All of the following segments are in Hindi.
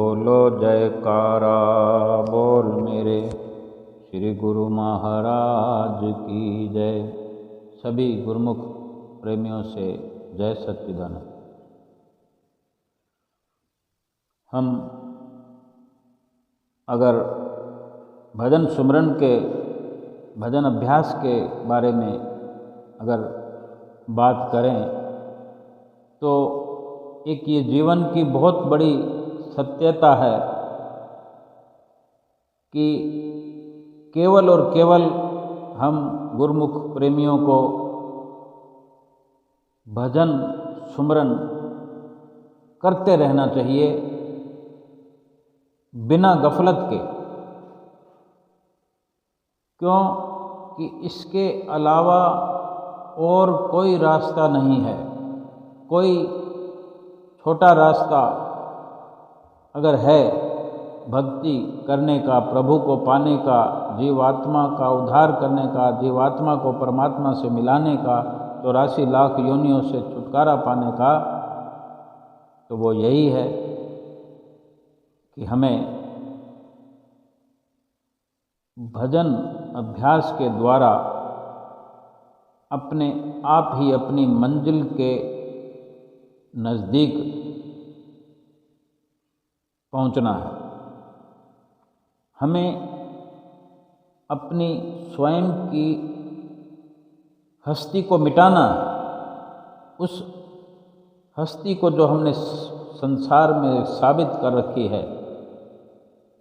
बोलो जयकारा बोल मेरे श्री गुरु महाराज की जय। सभी गुरुमुख प्रेमियों से जय सच्चिदानंद। हम अगर भजन सुमरन के भजन अभ्यास के बारे में अगर बात करें तो एक ये जीवन की बहुत बड़ी सत्यता है कि केवल और केवल हम गुरुमुख प्रेमियों को भजन सुमरन करते रहना चाहिए बिना गफलत के। क्यों कि इसके अलावा और कोई रास्ता नहीं है। कोई छोटा रास्ता अगर है भक्ति करने का, प्रभु को पाने का, जीवात्मा का उद्धार करने का, जीवात्मा को परमात्मा से मिलाने का, 84 लाख योनियों से छुटकारा पाने का, तो वो यही है कि हमें भजन अभ्यास के द्वारा अपने आप ही अपनी मंजिल के नज़दीक पहुंचना है। हमें अपनी स्वयं की हस्ती को मिटाना है। उस हस्ती को जो हमने संसार में साबित कर रखी है,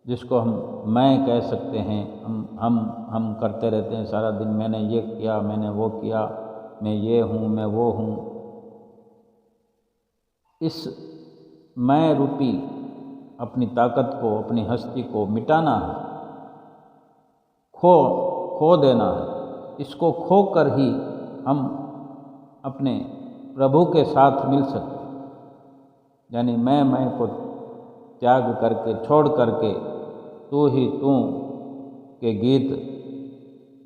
जिसको हम मैं कह सकते हैं, हम करते रहते हैं सारा दिन, मैंने ये किया, मैंने वो किया, मैं ये हूँ, मैं वो हूँ। इस मैं रूपी अपनी ताकत को, अपनी हस्ती को मिटाना है, खो देना है। इसको खो कर ही हम अपने प्रभु के साथ मिल सकते हैं। यानी मैं को त्याग करके, छोड़ करके तू ही तू के गीत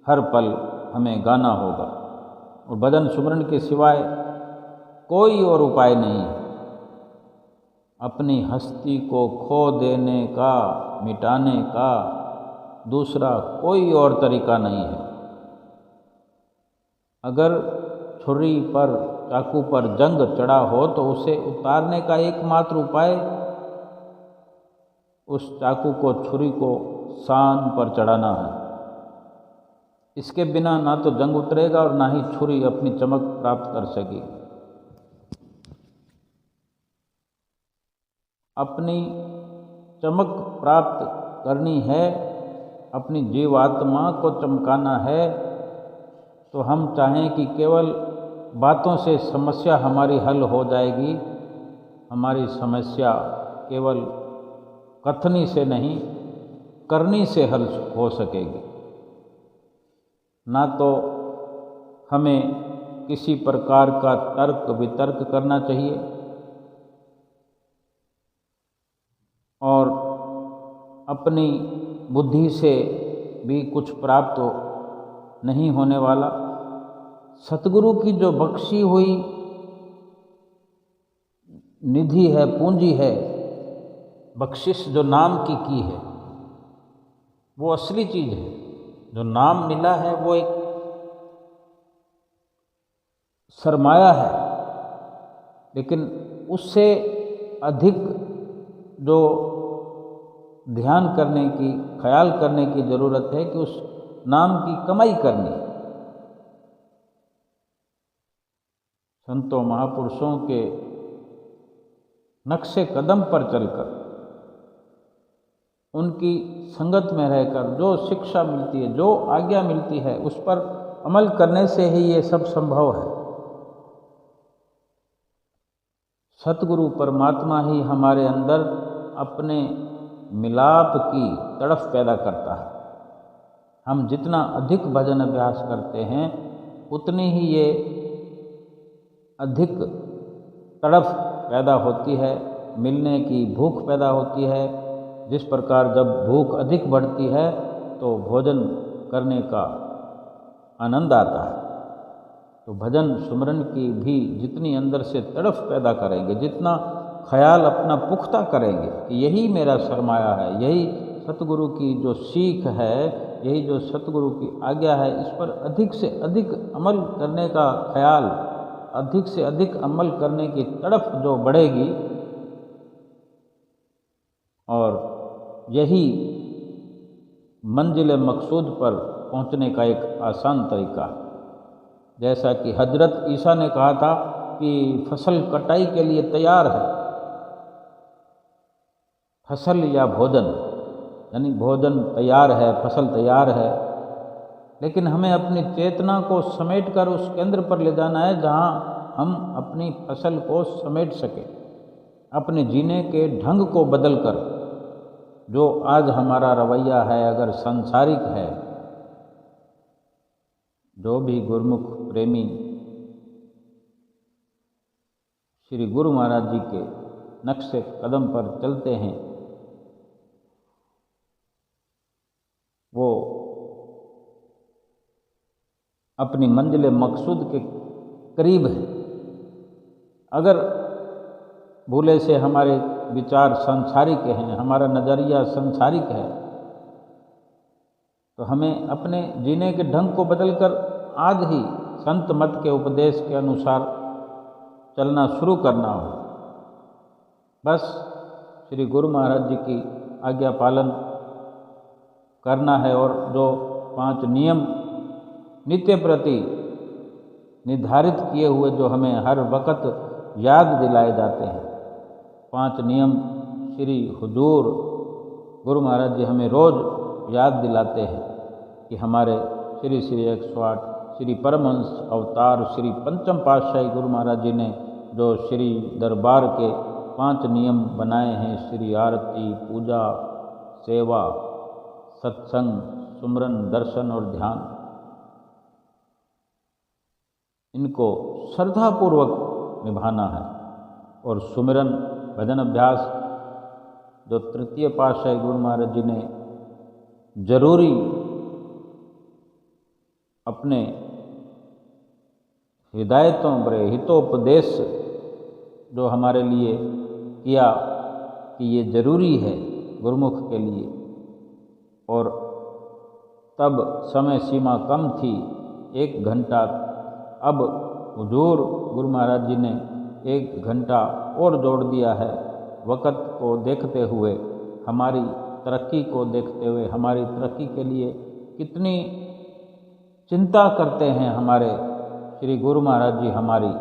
हर पल हमें गाना होगा। और भजन सुमरन के सिवाय कोई और उपाय नहीं है। अपनी हस्ती को खो देने का, मिटाने का दूसरा कोई और तरीका नहीं है। अगर छुरी पर, चाकू पर जंग चढ़ा हो तो उसे उतारने का एकमात्र उपाय उस चाकू को, छुरी को शान पर चढ़ाना है। इसके बिना ना तो जंग उतरेगा और ना ही छुरी अपनी चमक प्राप्त कर सकेगी। अपनी चमक प्राप्त करनी है, अपनी जीवात्मा को चमकाना है, तो हम चाहें कि केवल बातों से समस्या हमारी हल हो जाएगी। हमारी समस्या केवल कथनी से नहीं, करनी से हल हो सकेगी। ना तो हमें किसी प्रकार का तर्क वितर्क करना चाहिए और अपनी बुद्धि से भी कुछ प्राप्त नहीं होने वाला। सतगुरु की जो बख्शी हुई निधि है, पूंजी है, बख्शिश जो नाम की है, वो असली चीज़ है। जो नाम मिला है वो एक सरमाया है, लेकिन उससे अधिक जो ध्यान करने की, ख्याल करने की ज़रूरत है कि उस नाम की कमाई करनी है। संतों महापुरुषों के नक्शे कदम पर चलकर, उनकी संगत में रहकर जो शिक्षा मिलती है, जो आज्ञा मिलती है, उस पर अमल करने से ही ये सब संभव है। सतगुरु परमात्मा ही हमारे अंदर अपने मिलाप की तड़फ पैदा करता है। हम जितना अधिक भजन अभ्यास करते हैं, उतनी ही ये अधिक तड़फ पैदा होती है, मिलने की भूख पैदा होती है। जिस प्रकार जब भूख अधिक बढ़ती है तो भोजन करने का आनंद आता है। तो भजन सुमरन की भी जितनी अंदर से तड़फ पैदा करेंगे, जितना ख्याल अपना पुख्ता करेंगे कि यही मेरा सरमाया है, यही सतगुरु की जो सीख है, यही जो सतगुरु की आज्ञा है, इस पर अधिक से अधिक अमल करने का ख्याल, अधिक से अधिक अमल करने की तड़फ जो बढ़ेगी, और यही मंजिल मकसूद पर पहुंचने का एक आसान तरीका है। जैसा कि हजरत ईसा ने कहा था कि फसल कटाई के लिए तैयार है, फसल या भोजन, यानी भोजन तैयार है, फसल तैयार है, लेकिन हमें अपनी चेतना को समेट कर उस केंद्र पर ले जाना है जहाँ हम अपनी फसल को समेट सकें, अपने जीने के ढंग को बदल कर। जो आज हमारा रवैया है अगर सांसारिक है, जो भी गुरुमुख प्रेमी श्री गुरु महाराज जी के नक्शे कदम पर चलते हैं, वो अपनी मंजिल मकसूद के करीब है। अगर भूले से हमारे विचार सांसारिक हैं, हमारा नज़रिया सांसारिक है, तो हमें अपने जीने के ढंग को बदलकर आज ही संत मत के उपदेश के अनुसार चलना शुरू करना हो। बस श्री गुरु महाराज जी की आज्ञा पालन करना है, और जो 5 नियम नित्य प्रति निर्धारित किए हुए जो हमें हर वक्त याद दिलाए जाते हैं, 5 नियम श्री हुजूर गुरु महाराज जी हमें रोज़ याद दिलाते हैं कि हमारे श्री श्री 108 श्री परमहंस अवतार श्री पंचम पातशाही गुरु महाराज जी ने जो श्री दरबार के 5 नियम बनाए हैं, श्री आरती, पूजा, सेवा, सत्संग, सुमरन, दर्शन और ध्यान, इनको श्रद्धापूर्वक निभाना है। और सुमिरन, भजन अभ्यास जो तृतीय पातशाही गुरु महाराज जी ने जरूरी अपने हिदायतों बड़े हितोपदेश जो हमारे लिए किया कि ये जरूरी है गुरुमुख के लिए, और तब समय सीमा कम थी, 1 घंटा, अब हुजूर गुरु महाराज जी ने 1 घंटा और जोड़ दिया है। वक़्त को देखते हुए, हमारी तरक्की को देखते हुए, हमारी तरक्की के लिए कितनी चिंता करते हैं हमारे श्री गुरु महाराज जी हमारी,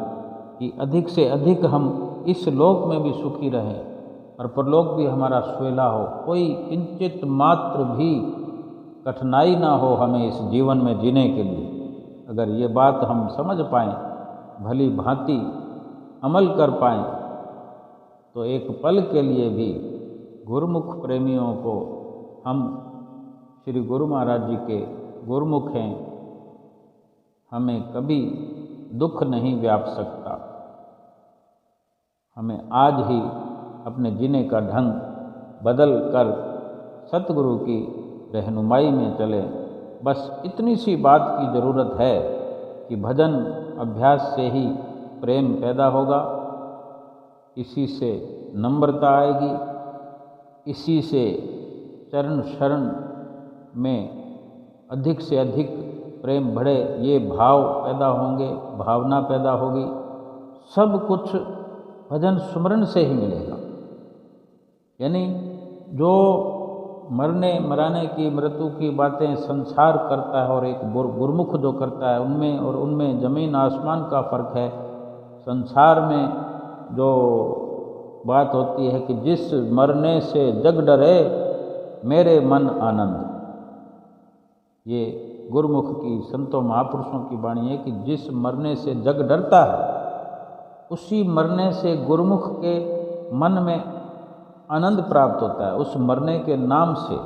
कि अधिक से अधिक हम इस लोक में भी सुखी रहें और परलोक भी हमारा सुहेला हो, कोई किंचित मात्र भी कठिनाई ना हो हमें इस जीवन में जीने के लिए। अगर ये बात हम समझ पाएँ, भली भांति अमल कर पाएँ, तो एक पल के लिए भी गुरुमुख प्रेमियों को हम श्री गुरु महाराज जी के गुरुमुख हैं, हमें कभी दुख नहीं व्याप सकता। हमें आज ही अपने जीने का ढंग बदल कर सतगुरु की रहनुमाई में चलें। बस इतनी सी बात की ज़रूरत है कि भजन अभ्यास से ही प्रेम पैदा होगा, इसी से नम्रता आएगी, इसी से चरण शरण में अधिक से अधिक प्रेम बढ़े, ये भाव पैदा होंगे, भावना पैदा होगी। सब कुछ भजन सुमरन से ही मिलेगा। यानी जो मरने मराने की, मृत्यु की बातें संसार करता है और एक गुरुमुख जो करता है, उनमें और उनमें ज़मीन आसमान का फ़र्क है। संसार में जो बात होती है कि जिस मरने से जग डरे मेरे मन आनंद, ये गुरुमुख की, संतों महापुरुषों की वाणी है कि जिस मरने से जग डरता है, उसी मरने से गुरुमुख के मन में आनंद प्राप्त होता है। उस मरने के नाम से,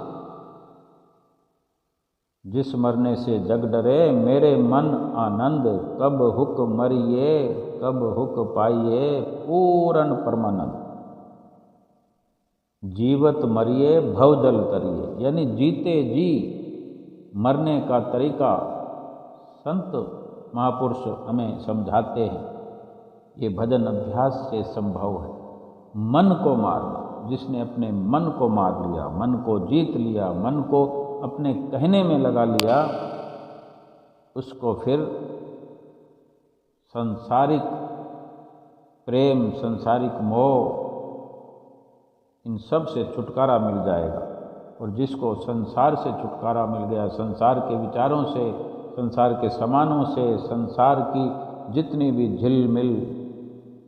जिस मरने से जग डरे मेरे मन आनंद, कब हुक मरिए कब हुक पाइए पूरन परमानंद, जीवत मरिए भवजल तरिए। यानी जीते जी मरने का तरीका संत महापुरुष हमें समझाते हैं। ये भजन अभ्यास से संभव है। मन को मारना, जिसने अपने मन को मार लिया, मन को जीत लिया, मन को अपने कहने में लगा लिया, उसको फिर सांसारिक प्रेम, सांसारिक मोह, इन सब से छुटकारा मिल जाएगा। और जिसको संसार से छुटकारा मिल गया, संसार के विचारों से, संसार के सामानों से, संसार की जितनी भी झिलमिल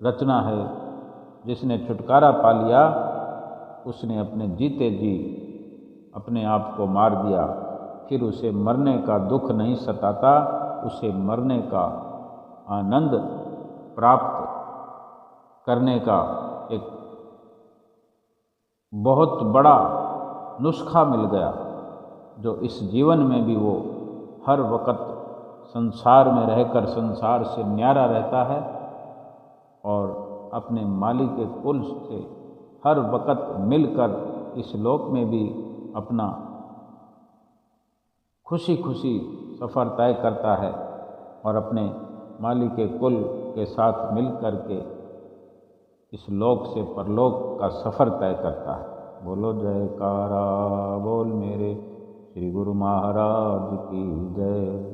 रचना है, जिसने छुटकारा पा लिया, उसने अपने जीते जी अपने आप को मार दिया। फिर उसे मरने का दुख नहीं सताता, उसे मरने का आनंद प्राप्त करने का एक बहुत बड़ा नुस्खा मिल गया, जो इस जीवन में भी वो हर वक्त संसार में रहकर संसार से न्यारा रहता है और अपने मालिक के कुल से हर वक्त मिलकर इस लोक में भी अपना खुशी खुशी सफ़र तय करता है और अपने मालिक के कुल के साथ मिल कर के इस लोक से परलोक का सफ़र तय करता है। बोलो जयकारा बोल मेरे श्री गुरु महाराज की जय।